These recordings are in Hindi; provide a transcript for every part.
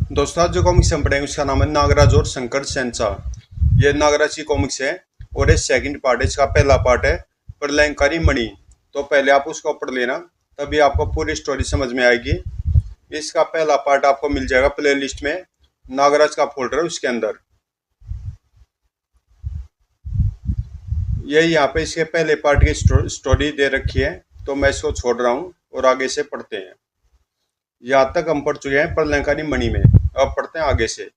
दोस्तों आज जो कॉमिक्स हम पढ़ेंगे उसका नाम है नागराज और शंकर शहनशाह। ये नागराज की कॉमिक्स है और ये सेकंड पार्ट है। इसका पहला पार्ट है प्रलयंकारी मणि। तो पहले आप उसको पढ़ लेना, तभी आपको पूरी स्टोरी समझ में आएगी। इसका पहला पार्ट आपको मिल जाएगा प्ले लिस्ट में, नागराज का फोल्डर उसके अंदर। ये यहाँ पे इसके पहले पार्ट की स्टोरी दे रखी है, तो मैं इसको छोड़ रहा हूँ और आगे से पढ़ते हैं। यहाँ तक हम पढ़ चुके हैं प्रलयंकारी मणि में, अब पढ़ते हैं आगे से।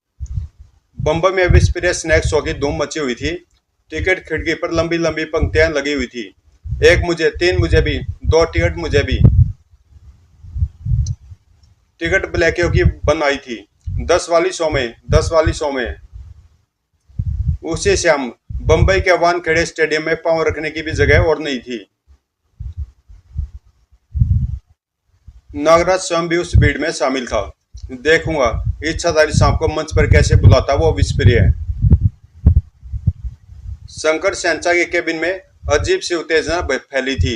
बम्बई में विस्फोट स्नैक शो की धूम मची हुई थी। टिकट खिड़की पर लंबी लंबी पंक्तियां लगी हुई थी। एक मुझे, तीन मुझे भी, दो टिकट मुझे भी। टिकट ब्लैकियों की बन आई थी। 10 वाली 100 में, 10 वाली 100 में। उसी शाम बम्बई के वानखेड़े स्टेडियम में पांव रखने की भी जगह और नहीं थी। नागराज स्वयं भी उस भीड़ में शामिल था। देखूंगा इच्छाधारी सांप को मंच पर कैसे बुलाता वो विस्फोट है। शंकर शहनशाह के केबिन में अजीब सी उत्तेजना फैली थी।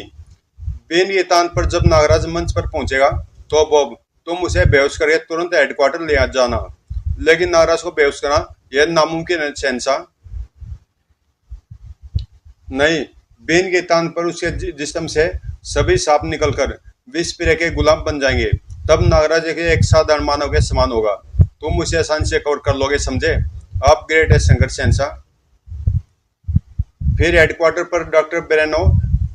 बिन ये तान पर जब नागराज मंच पर पहुंचेगा तो बॉब, तुम उसे बेहोश करके तुरंत हेडक्वार्टर ले जाना। लेकिन नागराज को बेहोश करना यह नामुमकिन है शहनशाह। नहीं, बिन के तान पर उसके जिस्म से सभी सांप निकलकर विस्फोट के गुलाम बन जाएंगे। तब नागराज एक साधारण मानव के समान होगा। तुम उसे आसानी से कवर कर लोगे, समझे? आप ग्रेट है शंकर शहनशाह। फिर हेडक्वार्टर पर डॉक्टर ब्रेनो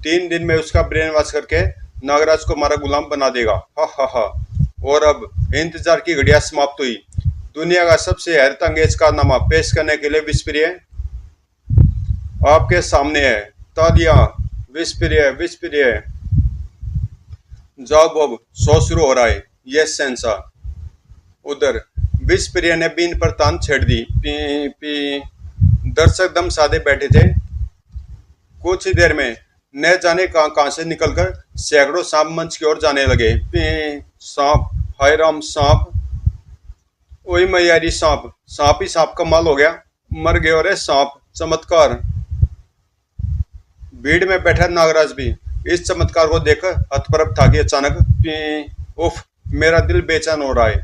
3 दिन में उसका ब्रेन वॉश करके नागराज को हमारा गुलाम बना देगा। हा हा हा। और अब इंतजार की घड़ियां समाप्त हुई। दुनिया का सबसे हैरत अंगेज कारनामा पेश करने के लिए विस्फोट आपके सामने है। तालियां, विस्फोट, विस्फोट। जाओ बॉब, शो शुरू हो रहा है। यस शहनशाह। उधर विस्फोट ने बीन पर तान छेड़ दी। P P. दर्शक दम साधे बैठे थे। कुछ ही देर में न जाने कहां से निकलकर सैकड़ों सांप मंच की ओर जाने लगे। सांप, हाय राम सांप, ओए मैयारी सांप, सांप ही सांप, कमाल हो गया, मर गए और सांप, चमत्कार। भीड़ में बैठा नागराज भी इस चमत्कार को देखकर हतप्रभ था कि अचानक उफ, मेरा दिल बेचैन हो रहा है।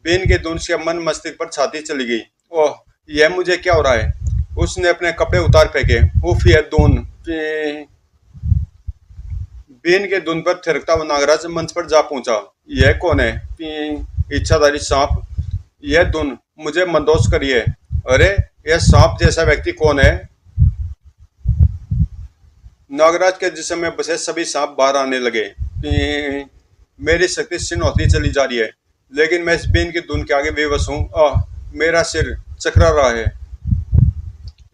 बीन के धुन से मन मस्तिष्क पर छाती चली गई। ओह, यह मुझे क्या हो रहा है? उसने अपने कपड़े उतार फेंके। उफ, यह धुन। बीन के धुन पर थिरकता हुआ नागराज मंच पर जा पहुंचा। यह कौन है? इच्छाधारी सांप। यह धुन मुझे मंदोष करिए। अरे, यह सांप जैसा व्यक्ति कौन है? नागराज के जिस्म में बसे सभी सांप बाहर आने लगे। मेरी शक्ति क्षीण होती चली जा रही है, लेकिन मैं इस बीन की धुन के आगे बेबस हूँ। आह, मेरा सिर चकरा रहा है।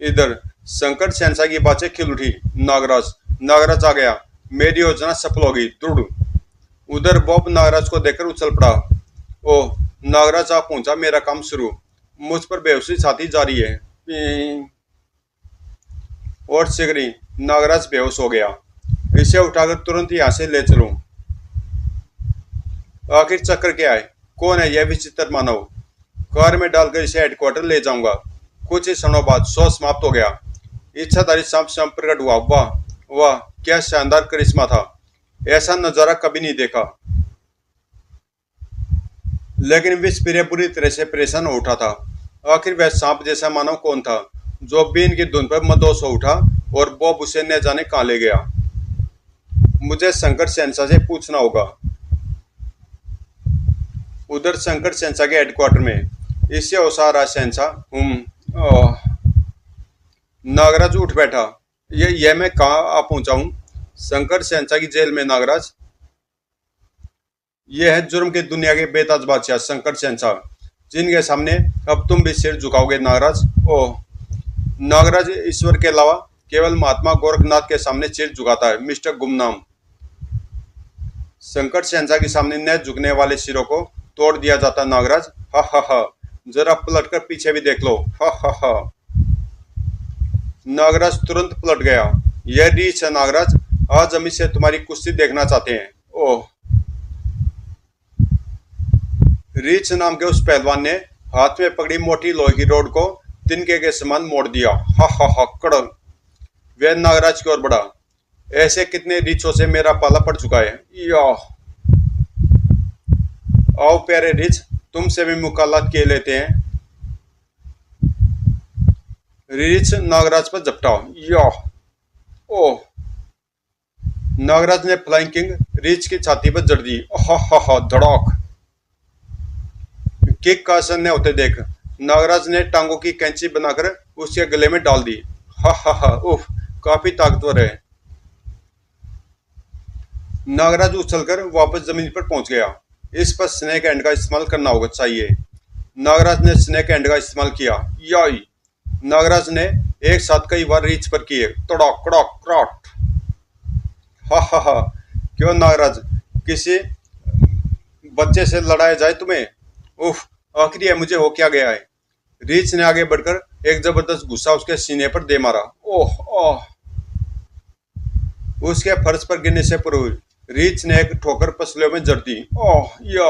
इधर शंकर शहनशाह की बातें खिल उठी। नागराज, नागराज आ गया, मेरी योजना सफल होगी, दृढ़। उधर बॉब नागराज को देखकर उछल पड़ा। ओह, नागराज आ पहुंचा, मेरा काम शुरू। मुझ पर बेहोशी छाती जा रही है। और सिगरी, नागराज बेहोश हो गया। इसे उठाकर तुरंत यहाँ से ले चलूं। आखिर चक्कर क्या है? कौन है यह विचित्र मानव? कार में डालकर इसे हेडक्वार्टर ले जाऊंगा। कुछ ही क्षणों बाद शो समाप्त हो गया। इच्छाधारी सांप स्वयं प्रकट हुआ। वाह वाह, क्या शानदार करिश्मा था। ऐसा नजारा कभी नहीं देखा। लेकिन विस्फोट पूरी तरह से परेशान हो उठा था। आखिर वह सांप जैसा मानव कौन था जो बीन की धुन पर मदोश हो उठा और बॉब उसे न जाने कहां ले गया? मुझे शंकर शहनशाह से पूछना होगा। उधर शंकर शहनशाह के हेडक्वार्टर में इससे ओसारा शहनशाह। नागराज उठ बैठा। ये मैं कहाँ आ पहुंचा हूँ? शंकर शहनशाह की जेल में नागराज। यह है जुर्म की दुनिया के बेताज बादशाह शंकर शहनशाह, जिनके सामने अब तुम भी सिर झुकाओगे नागराज। ओह, नागराज ईश्वर के अलावा केवल महात्मा गोरखनाथ के सामने सिर झुकाता है, मिस्टर गुमनाम। शंकर शहनशाह के सामने न झुकने वाले सिरों को तोड़ दिया जाता नागराज। हा हा हा। जरा पलटकर पीछे भी देख लो। हा हा हा। नागराज तुरंत पलट गया। यह रीछ है नागराज, आज हम इसे तुम्हारी कुश्ती देखना चाहते हैं। ओह। रीछ नाम के उस पहलवान ने हाथ में पकड़ी मोटी लोहे की रोड को तिनके के समान मोड़ दिया। हा हा हा। कड़क। वह नागराज की ओर बढ़ा। ऐसे कितने रीछों से मेरा पाला पड़ चुका है। या आओ प्यारे रिच, तुमसे भी मुकालात किए लेते हैं। रीछ नागराज पर झपटा। या ओह, नागराज ने फ्लाइंग किंग रीछ की छाती पर जड़ दी। हा धड़ाक। किक का असर न होते देख नागराज ने टांगों की कैंची बनाकर उसके गले में डाल दी। हा उफ, काफी ताकतवर है। नागराज उछलकर वापस जमीन पर पहुंच गया। इस पर स्नेक एंड का इस्तेमाल करना होगा चाहिए। नागराज ने स्नेक एंड का इस्तेमाल किया। याई, नागराज ने एक साथ कई बार रीच पर किए। तड़ाक कड़ाक क्राट। हा क्यों नागराज, किसी बच्चे से लड़ाया जाए तुम्हें? उफ, आखिरी है मुझे हो क्या गया है। रीच ने आगे बढ़कर एक जबरदस्त गुस्सा उसके सीने पर दे मारा। ओह ओह, उसके फर्श पर गिरने से पूर्व रीच ने एक ठोकर पसलियों में जड़ दी। ओह या,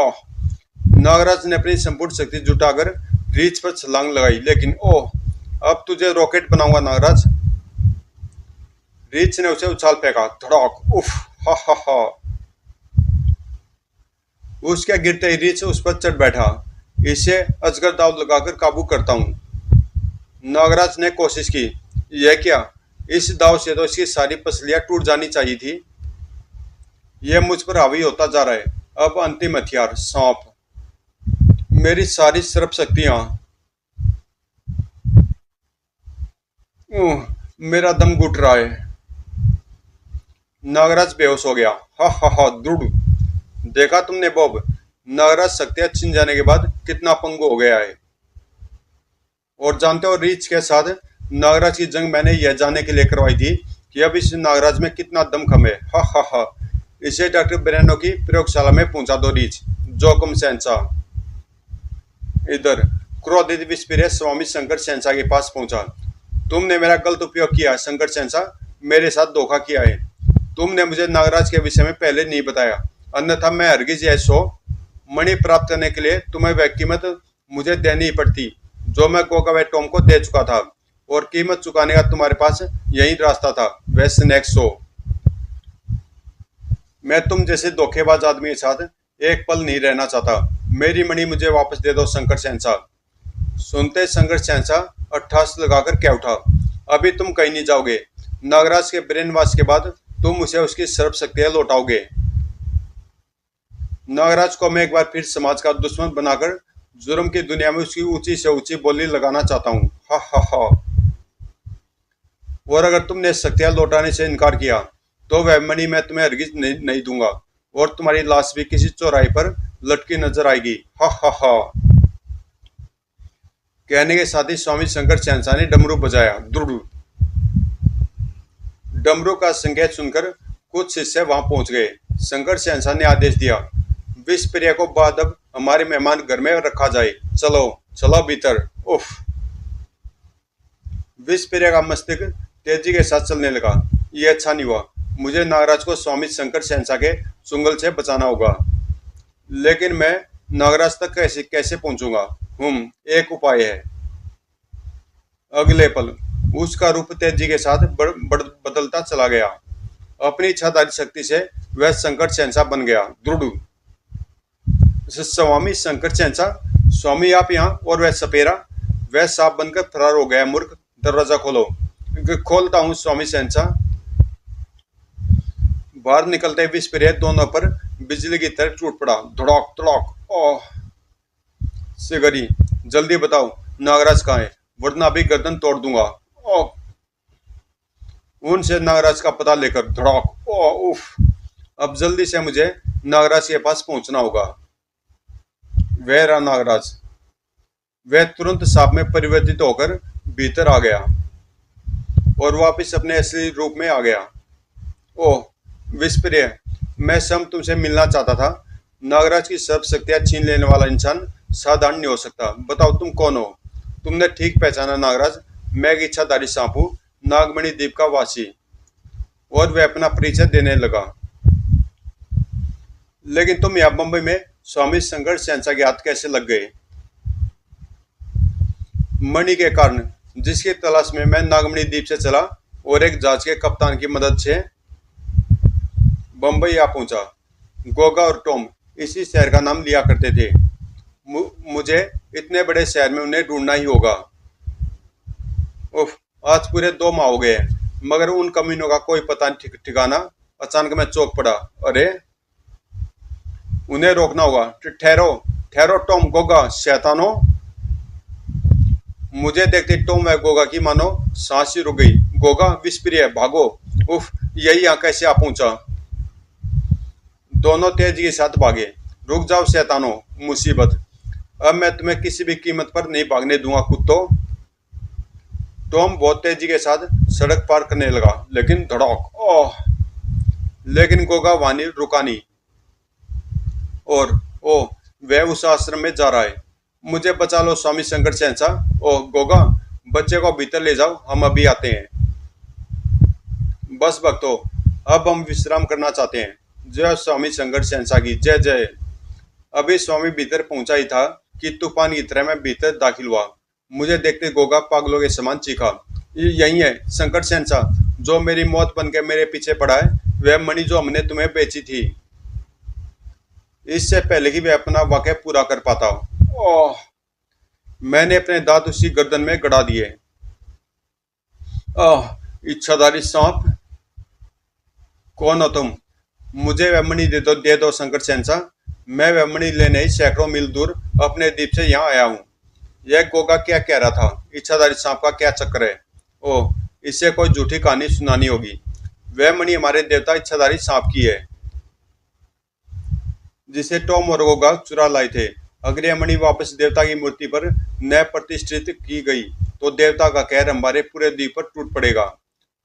नागराज ने अपनी संपूर्ण शक्ति जुटाकर रीच पर छलांग लगाई, लेकिन ओह, अब तुझे रॉकेट बनाऊंगा नागराज। रीच ने उसे उछाल फेंका। धड़ाक। उफ, हा उसके गिरते ही रीच उस पर चढ़ बैठा। इसे अजगर दाव लगाकर काबू करता हूं। नागराज ने कोशिश की। यह क्या, इस दाव से तो इसकी सारी पसलियां टूट जानी चाहिए थी। यह मुझ पर हावी होता जा रहा है। अब अंतिम हथियार, सांप। मेरी सारी सर्प शक्तियां। मेरा दम घुट रहा है। नागराज बेहोश हो गया। हा दृढ़। देखा तुमने बॉब, नागराज शक्तियां छिन जाने के बाद कितना पंगु हो गया है। और जानते हो, रीच के साथ नागराज की जंग मैंने यह जानने के लिए करवाई थी कि अब इस नागराज में कितना दमखम है। हा इसे डॉक्टर ब्रेनो की प्रयोगशाला में पहुंचा दो रीच। जोकम शहंशाह। इधर क्रोधित विस्पीर स्वामी शंकर शहंशाह के पास पहुंचा। तुमने मेरा गलत उपयोग किया शंकर शहंशाह, मेरे साथ धोखा किया है। तुमने मुझे नागराज के विषय में पहले नहीं बताया, अन्यथा मैं हरगिज यह 100 मणि प्राप्त करने के लिए तुम्हें वह कीमत मुझे देनी ही पड़ती जो मैं गोगावे टॉम को दे चुका था, और कीमत चुकाने का तुम्हारे पास यही रास्ता था, वह स्नैक 100। मैं तुम जैसे धोखेबाज आदमी के साथ एक पल नहीं रहना चाहता। मेरी मणि मुझे वापस दे दो शंकर शहंशाह। सुनते शंकर शहंशाह अट्ठास लगाकर क्या उठा। अभी तुम कहीं नहीं जाओगे। नागराज के ब्रेन वॉश के बाद तुम उसे उसकी सर्व शक्तियां लौटाओगे। नागराज को मैं एक बार फिर समाज का दुश्मन बनाकर जुर्म की दुनिया में उसकी ऊंची से ऊंची बोली लगाना चाहता हूँ। हा और अगर तुमने शक्तियां लौटाने से इनकार किया तो वह मणि मैं तुम्हें हरगिज नहीं दूंगा, और तुम्हारी लाश भी किसी चौराहे पर लटकी नजर आएगी। हा कहने के साथ ही स्वामी शंकर शहंशाह ने डमरू बजाया। दुर्डू। डमरू का संकेत सुनकर कुछ शिष्य वहां पहुंच गए। शंकर शहंशाह ने आदेश दिया, विषप्रिया को बाद अब हमारे मेहमान घर में रखा जाए। चलो चलो भीतर। उफ। विषप्रिया का मस्तिष्क तेजी के साथ चलने लगा। ये अच्छा नहीं हुआ। मुझे नागराज को स्वामी शंकर शहंशाह के चुंगल से बचाना होगा, लेकिन मैं नागराज तक कैसे पहुंचूंगा? एक उपाय है। अगले पल उसका रूप तेजी के साथ बदलता चला गया। अपनी इच्छाधारी शक्ति से वह शंकर शहंशाह बन गया। दृढ़। स्वामी शंकर शहंशाह, स्वामी आप यहाँ, और वह सपेरा? वह सांप बनकर फरार हो गया। मूर्ख, दरवाजा खोलो। खोलता हूँ स्वामी शहंशाह। बाहर निकलते विस्फोट दोनों पर बिजली की तरह टूट पड़ा। धड़ाक धड़ाक। ओह सिगरी, जल्दी बताओ नागराज कहाँ है, वरना अभी गर्दन तोड़ दूंगा। ओह, उनसे नागराज का पता लेकर। धड़ाक। ओह उफ, अब जल्दी से मुझे नागराज के पास पहुंचना होगा। वह रहा नागराज। वह तुरंत सांप में परिवर्तित होकर भीतर आ गया और वापस अपने असली रूप में आ गया। ओह विस्प्रिय, मैं स्वयं तुमसे मिलना चाहता था। नागराज की सब शक्तियां छीन लेने वाला इंसान साधारण नहीं हो सकता। बताओ तुम कौन हो? तुमने ठीक पहचाना नागराज, मैं एक इच्छाधारी सांप हूँ, नागमणि द्वीप का वासी। और वह अपना परिचय देने लगा। लेकिन तुम यहाँ बंबई में स्वामी शंकर शहंशाह के हाथ कैसे लग गए? मणि के कारण, जिसकी तलाश में मैं नागमणि द्वीप से चला और एक जहाज के कप्तान की मदद से बंबई आ पहुंचा। गोगा और टॉम इसी शहर का नाम लिया करते थे। मुझे इतने बड़े शहर में उन्हें ढूंढना ही होगा। उफ, आज पूरे 2 माह हो गए हैं, मगर उन कमीनों का कोई पता नहीं ठिकाना। अचानक मैं चौंक पड़ा। अरे, उन्हें रोकना होगा। ठहरो ठहरो टॉम, गोगा, शैतानों। मुझे देखते टॉम व गोगा की मानो सांस ही रुक गई। गोगा, विस्परिय, भागो। उफ, यही यहाँ कैसे आ पहुंचा। दोनों तेजी के साथ भागे। रुक जाओ शैतानों, मुसीबत। अब मैं तुम्हें किसी भी कीमत पर नहीं भागने दूंगा कुत्तों। टॉम बहुत तेजी के साथ सड़क पार करने लगा, लेकिन धड़ाक, ओह। लेकिन गोगा वानी रुका नहीं। और ओह, वह उस आश्रम में जा रहा है। मुझे बचा लो स्वामी शंकर शहंशाह। ओह गोगा, बच्चे को भीतर ले जाओ, हम अभी आते हैं। बस भक्तों, अब हम विश्राम करना चाहते हैं। जय स्वामी शंकर शहंशाह की जय जय। अभी स्वामी भीतर पहुंचा ही था कि तूफान की तरह मैं भीतर दाखिल हुआ। मुझे देखते गोगा पागलों के समान चीखा। यही है शंकर शहंशाह, जो मेरी मौत बनकर मेरे पीछे पड़ा है। वह मणि जो हमने तुम्हें बेची थी, इससे पहले कि वह अपना वाक़या पूरा कर पाता। ओह, मैंने अपने दांत उसी गर्दन में गड़ा दिए। आह, इच्छाधारी सांप, कौन हो तुम? मुझे वह मणि दे दो शंकर शहंशाह। मैं वह मणि लेने ही सैकड़ों मील दूर अपने द्वीप से यहाँ आया हूँ। यह गोगा क्या कह रहा था? इच्छाधारी सांप का क्या चक्कर है? ओह, इसे कोई झूठी कहानी सुनानी होगी। वह मणि हमारे देवता इच्छाधारी सांप की है, जिसे टॉम और गोगा चुरा लाए थे। अगर यह मणि वापस देवता की मूर्ति पर न प्रतिष्ठित की गई तो देवता का कहर हमारे पूरे द्वीप पर टूट पड़ेगा।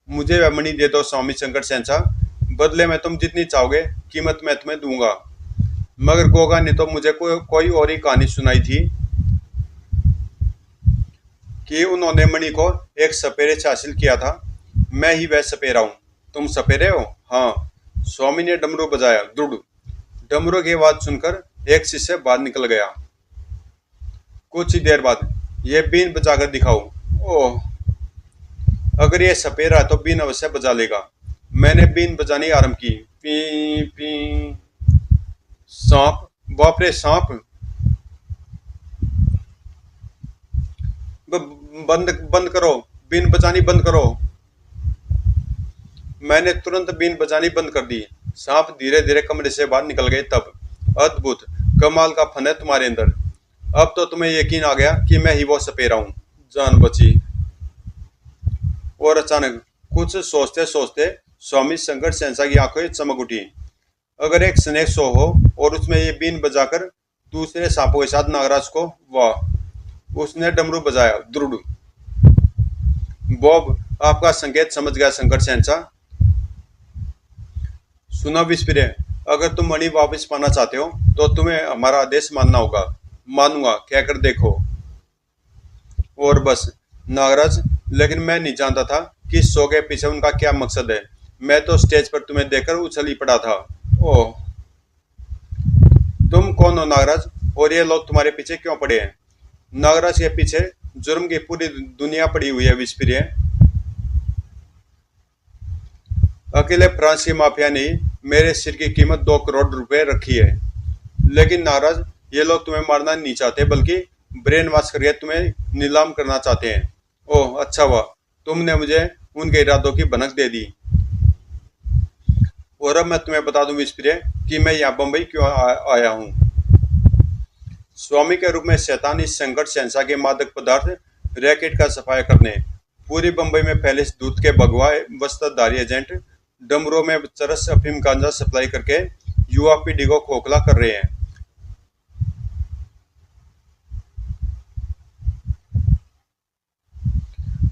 मुझे वह मणि दे दो स्वामी शंकर शहंशाह। बदले में तुम जितनी चाहोगे कीमत मैं तुम्हें दूंगा। मगर गोगा ने तो मुझे कोई और ही कहानी सुनाई थी कि उन्होंने मणि को एक सपेरे से हासिल किया था। मैं ही वह सपेरा हूँ। तुम सपेरे हो? हाँ। स्वामी ने डमरू बजाया। दुड़। डमरू की आवाज सुनकर एक शिष्य बाहर निकल गया। कुछ ही देर बाद, ये बीन बजाकर दिखाओ। ओह, अगर ये सपेरा है तो बीन अवश्य बजा लेगा। मैंने बीन बजानी आरंभ की। P P. सांप, बाप रे सांप। बंद बंद करो, बीन बजानी बंद करो। मैंने तुरंत बीन बजानी बंद कर दी। सांप धीरे धीरे कमरे से बाहर निकल गए। तब अद्भुत, कमाल का फन है तुम्हारे अंदर। अब तो तुम्हें यकीन आ गया कि मैं ही वो सपेरा हूं। जान बची। और अचानक कुछ सोचते सोचते स्वामी शंकर शहंशाह की आंखें चमक उठी। अगर एक स्नेक शो हो और उसमें ये बीन बजाकर दूसरे सांपों के साथ नागराज को, वाह। उसने डमरू बजाया। द्रुड़। बॉब, आपका संकेत समझ गया शंकर शहंशाह। सुनो विस्परे, अगर तुम मणि वापस पाना चाहते हो तो तुम्हें हमारा आदेश मानना होगा। मानूंगा, कहकर देखो। और बस नागराज, लेकिन मैं नहीं जानता था कि इस शो के पीछे उनका क्या मकसद है। मैं तो स्टेज पर तुम्हें देखकर उछल ही पड़ा था। ओह, तुम कौन हो नागराज, और ये लोग तुम्हारे पीछे क्यों पड़े हैं? नागराज के पीछे जुर्म की पूरी दुनिया पड़ी हुई है विस्परे। अकेले फ्रांस की माफिया ने मेरे सिर की कीमत 2 करोड़ रुपए रखी है। लेकिन नागराज, ये लोग तुम्हें मारना नहीं चाहते, बल्कि ब्रेन वॉश करके तुम्हें नीलाम करना चाहते हैं। ओह, अच्छा हुआ तुमने मुझे उनके इरादों की भनक दे दी। और अब मैं तुम्हें बता दूं विस्परे कि मैं यहाँ बम्बई क्यों आया हूँ। स्वामी के रूप में शैतान इस शंकर शहंशाह के मादक पदार्थ रैकेट का सफाया करने पूरी बम्बई में पहले से दूध के भगवा वस्त्रधारी एजेंट डमरों में चरस अफीम गांजा सप्लाई करके युवा पीढ़ी को खोखला कर रहे हैं।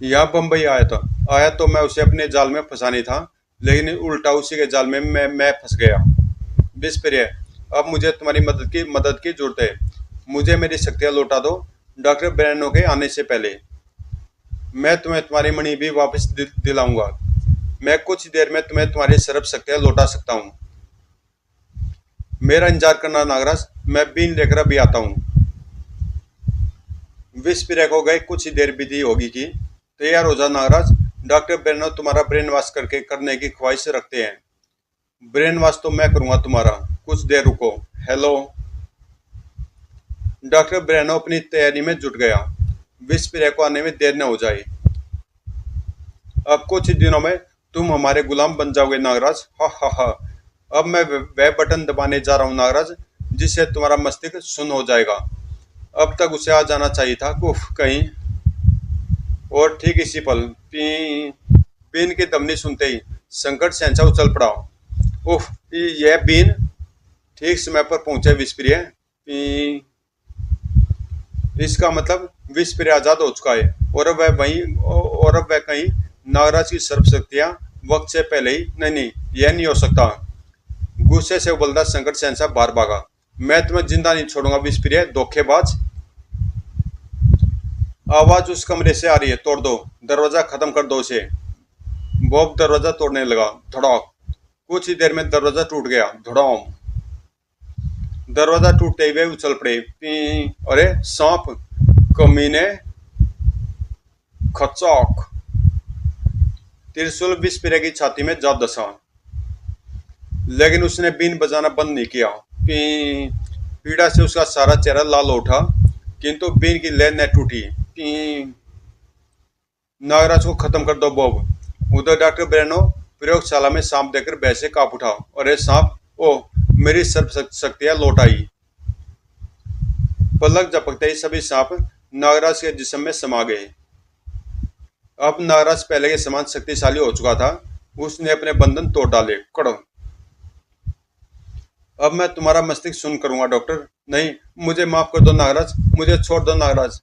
यहाँ बम्बई आया तो मैं उसे अपने जाल में फंसानी था, लेकिन उल्टा उसी के जाल में मैं फंस गया। विस्परे, अब मुझे तुम्हारी मदद की जरूरत है। मुझे मेरी शक्तियां लौटा दो डॉक्टर ब्रेनो के आने से पहले। मैं तुम्हें तुम्हारी मणि भी वापस दिलाऊंगा। मैं कुछ देर में तुम्हें तुम्हारी सर्व शक्तियां लौटा सकता हूँ। मेरा इंतजार करना नागराज, मैं बीन लेकर अभी आता हूँ। विस्परे को गए कुछ ही देर बीती होगी कि तैयार हो जा नागराज। डॉक्टर ब्रेनो तुम्हारा ब्रेन वॉश करने की ख्वाहिश रखते हैं। ब्रेन वॉश तो मैं करूंगा तुम्हारा। कुछ देर रुको। हेलो डॉक्टर ब्रेनो अपनी तैयारी में जुट गया। विस्परिया को आने में देर न हो जाए। अब कुछ ही दिनों में तुम हमारे गुलाम बन जाओगे नागराज। हा हा हा। अब मैं वह बटन दबाने जा रहा हूँ नागराज, जिससे तुम्हारा मस्तिष्क सुन्न हो जाएगा। अब तक उसे आ जाना चाहिए था। उफ कहीं। और ठीक इसी पल पी बीन की दमनी सुनते ही संकट शहंशाह उछल पड़ा। उफ, यह बीन ठीक समय पर पहुंचे विस्परिया। पी इसका मतलब विस्परिया आजाद हो चुका है और अब वह कहीं नागराज की सर्वशक्तियां वक्त से पहले ही। नहीं नहीं, यह नहीं हो सकता। गुस्से से उबलता संकट शहंशाह बाहर भागा। मैं तुम्हें जिंदा नहीं छोड़ूंगा विस्परिया, धोखेबाज। आवाज उस कमरे से आ रही है। तोड़ दो दरवाजा, खत्म कर दो उसे। बॉब दरवाजा तोड़ने लगा। धड़ाक। कुछ ही देर में दरवाजा टूट गया। धड़ाम। दरवाजा टूटते हुए उछल पड़े। अरे सांप, कमीने। खचाक। त्रिशूल विस्परिया की छाती में जा दसा, लेकिन उसने बीन बजाना बंद नहीं किया। पीड़ा से उसका सारा चेहरा लाल उठा, किंतु बीन की लय न टूटी। नागराज को खत्म कर दो बॉब। उधर डॉक्टर ब्रेनो प्रयोगशाला में सांप देखकर भय से कांप उठा। अरे सांप, ओ मेरी सर्व शक्तियां लौट आई। पलक झपकते ही सभी सांप नागराज के जिस्म में समा गए। अब नागराज पहले के समान शक्तिशाली हो चुका था। उसने अपने बंधन तोड़ डाले। कड़ो। अब मैं तुम्हारा मस्तिष्क सुन करूंगा डॉक्टर। नहीं, मुझे माफ कर दो नागराज, मुझे छोड़ दो नागराज।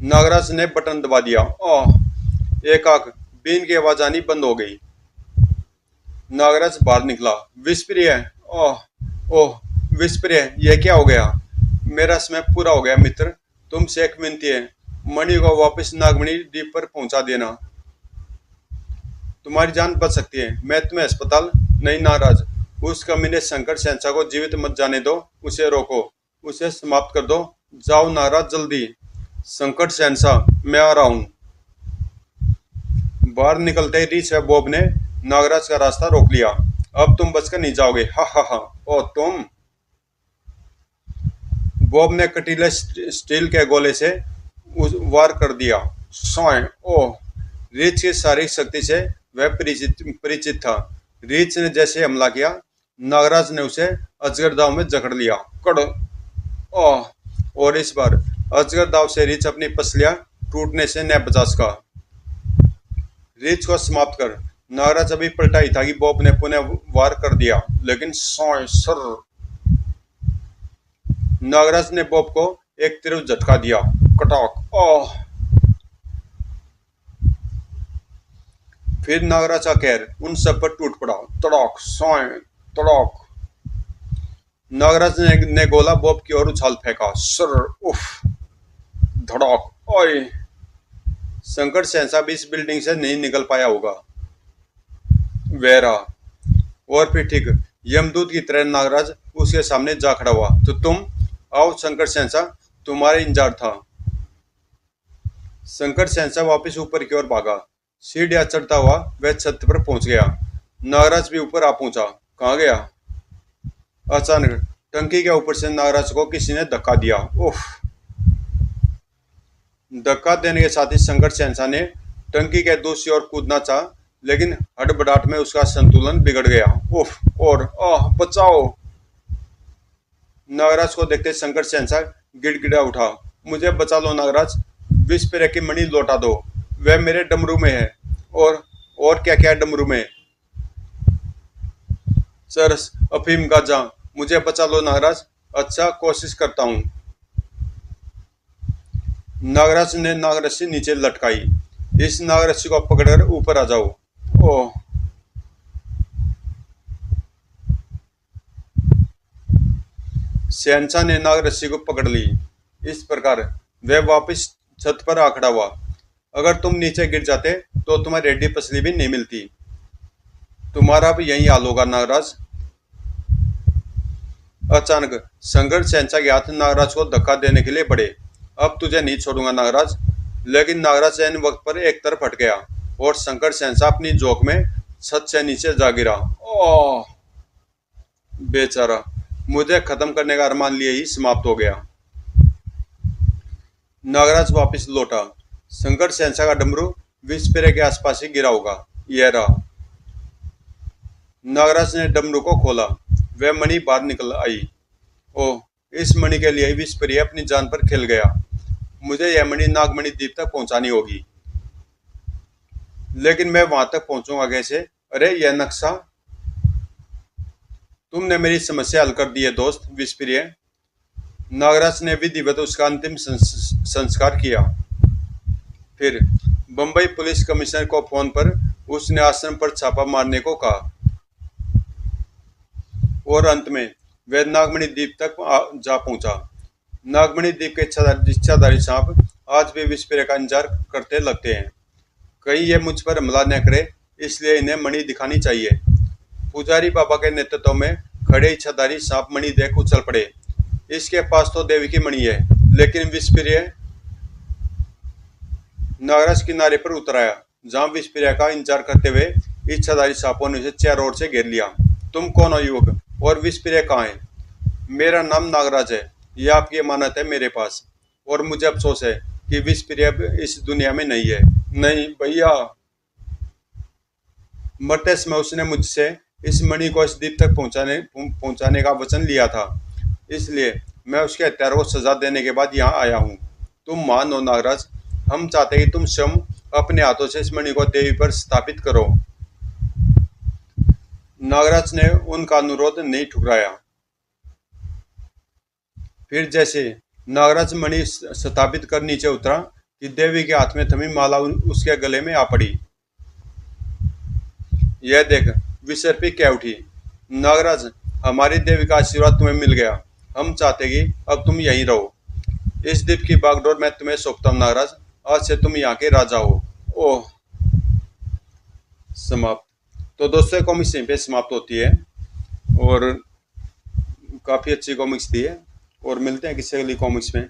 नागराज ने बटन दबा दिया। ओह। एक आंख बीन की आवाज आनी बंद हो गई। नागराज बाहर निकला। विस्परिया। ओह ओह विस्परिया, यह क्या हो गया? मेरा समय पूरा हो गया मित्र। तुमसे एक विनती है, मणि को वापस नागमणि द्वीप पर पहुंचा देना। तुम्हारी जान बच सकती है। मैं तुम्हें अस्पताल नहीं नागराज। उस कमीने संकट शहंशाह को जीवित मत जाने दो। उसे रोको, उसे समाप्त कर दो। जाओ नागराज, जल्दी। संकट शहंशाह, मैं आ रहा हूं। बाहर निकलते ही रीछ व बॉब ने नागराज का रास्ता रोक लिया। अब तुम बचकर नहीं जाओगे। हा हा हा। ओ तुम। बॉब ने कटीले स्टील के गोले से वार कर दिया। सोए। ओह। रीछ की शारीरिक शक्ति से वह परिचित था। रीछ ने जैसे हमला किया, नागराज ने उसे अजगर दाव में जकड़ लिया। कड़। ओह। और इस बार अजगर दाव से रीछ अपनी पसलियां टूटने से न बचा सका। रीछ को समाप्त कर नागराज अभी पलटा ही था कि बॉब ने पुनः वार कर दिया, लेकिन सोए सर। नागराज ने बॉब को एक तीव्र झटका दिया। कटाक। ओह। फिर नागराज का कहर उन सब पर टूट पड़ा। तड़ाक। सोए। तड़ाक। नागराज ने गोला बॉब की ओर उछाल फेंका। सर। उफ। धड़ाक। ओए। संकट शहंशाह भी इस बिल्डिंग से नहीं निकल पाया होगा। वेरा। और फिर ठीक यमदूत की तरह नागराज उसके सामने जा खड़ा हुआ। तो तुम आओ संकट शहंशाह, तुम्हारे इंतजार था। संकट शहंशाह वापस ऊपर की ओर भागा। सीढ़ियां चढ़ता हुआ वह छत पर पहुंच गया। नागराज भी ऊपर आ पहुंचा। कहाँ गया? अचानक टंकी के ऊपर से नागराज को किसी ने धक्का दिया। उफ। धक्का देने के साथ ही संकट शहंशाह ने टंकी के दूसरी ओर कूदना चाहा, लेकिन हड़बड़ाहट में उसका संतुलन बिगड़ गया। उफ। और बचाओ। नागराज को देखते संकट शहंशाह गिड़गिड़ा उठा। मुझे बचा लो नागराज, विस्परिया की मणि लौटा दो। वह मेरे डमरू में है। और क्या क्या डमरू में? चरस, अफीम, गांजा। मुझे बचा लो नागराज। अच्छा, कोशिश करता हूं। नागराज ने नागरस्सी नीचे लटकाई। इस नागरस्सी को पकड़कर ऊपर आ जाओ। ओह। शहंशाह ने नागरस्सी को पकड़ ली। इस प्रकार वह वापस छत पर आ खड़ा हुआ। अगर तुम नीचे गिर जाते तो तुम्हारी रेडी पसली भी नहीं मिलती। तुम्हारा भी यही हाल होगा नागराज। अचानक संकट शहंशाह के हाथ नागराज को धक्का देने के लिए बढ़े। अब तुझे नहीं छोड़ूंगा नागराज। लेकिन नागराज इन वक्त पर एक तरफ हट गया और संकट शहंशाह अपनी जोक में छत से नीचे जा गिरा। ओह। बेचारा, मुझे खत्म करने का अरमान लिए ही समाप्त हो गया। नागराज वापस लौटा। शंकर शहंशाह का डमरू विस्फेरे के आसपास ही गिरा होगा। यह रहा। नागराज ने डमरू को खोला। वह मणि बाहर निकल आई। ओह, इस मणि के लिए विस्फेरे अपनी जान पर खेल गया। मुझे यह मणि नागमणि द्वीप तक पहुंचानी होगी। लेकिन मैं वहां तक पहुंचूंगा कैसे? अरे यह नक्शा! तुमने मेरी समस्या हल कर दी है दोस्त विस्फेरे। नागराज ने विधिवत उसका अंतिम संस्कार किया। फिर बंबई पुलिस कमिश्नर को फोन पर उसने आश्रम पर छापा मारने को कहा और अंत में वह नागमणि द्वीप तक जा पहुंचा। नागमणि द्वीप के इच्छाधारी सांप आज भी विस्फेरे का इंतजार करते लगते हैं। कहीं ये मुझ पर हमला न करे, इसलिए इन्हें मणि दिखानी चाहिए। पुजारी बाबा के नेतृत्व में खड़े इच्छाधारी सांप मणि देख उछल पड़े। इसके पास तो देवी की मणि है, लेकिन विस्फेरे नागराज किनारे पर उतर आया, जहां विस्फेरे का इंतजार करते हुए इच्छाधारी सांपों ने उसे चारों ओर से घेर लिया। तुम कौन हो युवक, और विस्फेरे कहाँ है? मेरा नाम नागराज है। यह आपकी अमानत है मेरे पास, और मुझे अफसोस है कि विस्फेरे अब इस दुनिया में नहीं है। नहीं भैया। मरते समय उसने मुझसे इस मणि को इस द्वीप तक पहुंचाने का वचन लिया था, इसलिए मैं उसके हत्यारों को सजा देने के बाद यहाँ आया हूँ। तुम मान हो नागराज, हम चाहते हैं कि तुम स्वयं अपने हाथों से इस मणि को देवी पर स्थापित करो। नागराज ने उनका अनुरोध नहीं ठुकराया। फिर जैसे नागराज मणि स्थापित कर नीचे उतरा कि देवी के हाथ में थमी माला उसके गले में आ पड़ी। यह देख विसर्पी कह उठी, नागराज, हमारी देवी का आशीर्वाद तुम्हें मिल गया। हम चाहते कि अब तुम यहीं रहो। इस द्वीप की बागडोर मैं तुम्हें सौंपता हूँ नागराज। आज से तुम यहाँ के राजा हो। ओह, समाप्त। तो दोस्तों कॉमिक्स यहीं पे समाप्त होती है और काफ़ी अच्छी कॉमिक्स थी है। और मिलते हैं किसी अगली कॉमिक्स में।